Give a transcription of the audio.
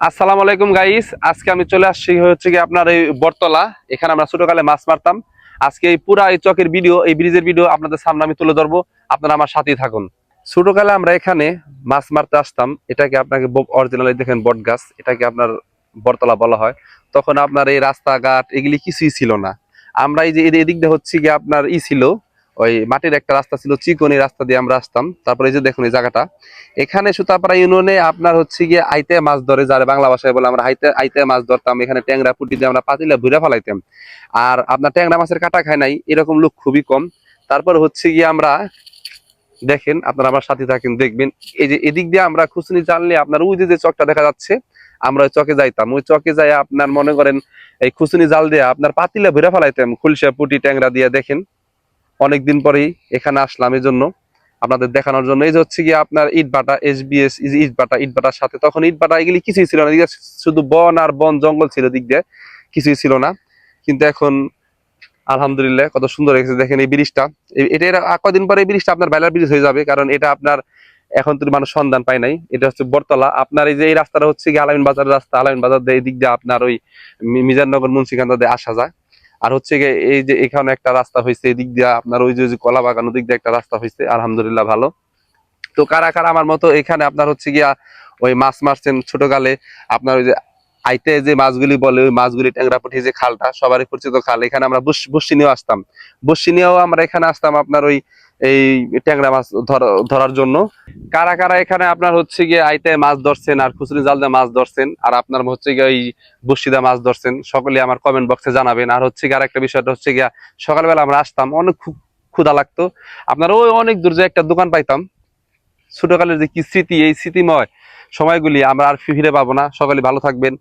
আসসালামু আলাইকুম গাইস, আজকে আমি চলে আসছি হচ্ছে কি আপনার এই বটতলা। এখানে আমরা ছোটকালে মাছ মারতাম। আজকে এই পুরা এই চকের ভিডিও, এই ব্রিজের ভিডিও আপনাদের সামনে আমি তুলে ধরবো। আপনারা আমার সাথেই থাকুন। ছোটকালে আমরা এখানে মাছ মারতে আসতাম। এটাকে আপনাকে অরিজিনালি দেখেন বট গাছ, এটাকে আপনার বটতলা বলা হয়। তখন আপনার এই রাস্তাঘাট এগুলি কিছুই ছিল না। আমরা এই যে এদিক দিয়ে হচ্ছে কি আপনার ছিল ওই মাটির একটা রাস্তা ছিল, চিকনি রাস্তা দিয়ে আমরা আসতাম। তারপরে এই যে দেখুন এই জায়গাটা, এখানে সুতাপাড়া ইউনিয়নে আপনার হচ্ছে গিয়ে আইতে মাছ ধরে, যারা বাংলা ভাষায় বলে আমরা আইতে আইতে মাছ ধরতাম। এখানে ট্যাংরা পুঁটি দিয়ে আমরা পাতিলা ভুইরা ফেলাইতাম। আর আপনার ট্যাংরা মাছের কাটা খায় নাই এরকম লোক খুবই কম। তারপর হচ্ছে গিয়ে আমরা দেখেন, আপনারা আমার সাথে থাকেন, দেখবেন এই যে এদিক দিয়ে আমরা খুসনি জানলে আপনার ওই যে চকটা দেখা যাচ্ছে, আমরা ওই চকে যাইতাম। ওই চকে যাই আপনার মনে করেন এই খুসনি জাল দিয়ে আপনার পাতিলা ভুইরা ফেলাইতাম খুলসা পুঁটি ট্যাংরা দিয়ে। দেখেন অনেকদিন পরেই এখানে আসলাম এই জন্য আপনাদের দেখানোর জন্য। এই যে হচ্ছে কি আপনার ইট ভাটা, SBS ইট ভাটা, ইট ভাটার সাথে তখন ইট ভাটা এগুলি কিছুই ছিল না। এদিকে শুধু বন আর বন জঙ্গল ছিল, দিক দিয়ে কিছুই ছিল না। কিন্তু এখন আলহামদুলিল্লাহ কত সুন্দর হয়েছে। দেখেন এই ব্রিজটা, এটা কদিন পরে এই ব্রিজটা আপনার বাইলার ব্রিজ হয়ে যাবে, কারণ এটা আপনার এখন তো মানুষ সন্ধান পায় নাই। এটা হচ্ছে বটতলা। আপনার এই যে এই রাস্তাটা হচ্ছে কি আলামিন বাজার রাস্তা, আলামিন বাজার দিয়ে এই দিক দিয়ে আপনার ওই মিজাননগর মুন্সিগঞ্জ দিয়ে আসা যায়। আর হচ্ছে গিয়ে এই যে এখানে একটা রাস্তা হয়েছে এদিক দিয়ে আপনার ওই যে কলা বাগান ওদিক দিয়ে একটা রাস্তা হয়েছে, আলহামদুলিল্লাহ ভালো। তো কারা কারা আমার মতো এখানে আপনার হচ্ছে গিয়া ওই মাছ মারছেন ছোটকালে, আপনার ওই যে আইতে যে মাছগুলি বলে ওই মাছগুলি ট্যাংরাপুটি যে খালটা সবারই পরিচিত খাল, এখানে আমরা বসি নিয়েও আসতাম। বসি নিয়েও আমরা এখানে আসতাম আপনার ওই এই ট্যাংরা মাছ ধরার জন্য। কারা কারা এখানে আপনার হচ্ছে গিয়ে আইতে মাছ ধরছেন আর খুচরি জাল দিয়ে মাছ ধরছেন আর আপনার হচ্ছে গিয়ে ওই বসিদা মাছ ধরছেন, সকলে আমার কমেন্ট বক্সে জানাবেন। আর হচ্ছে গিয়ে আরেকটা বিষয়টা হচ্ছে গিয়া সকালবেলা আমরা আসতাম, অনেক ক্ষুধা লাগতো। আপনার ওই অনেক দূর যে একটা দোকান পাইতাম। ছোটকালের যে কি স্মৃতি, এই স্মৃতিময় সময়গুলি আমরা আর ফিরে পাবো না। সকলে ভালো থাকবেন।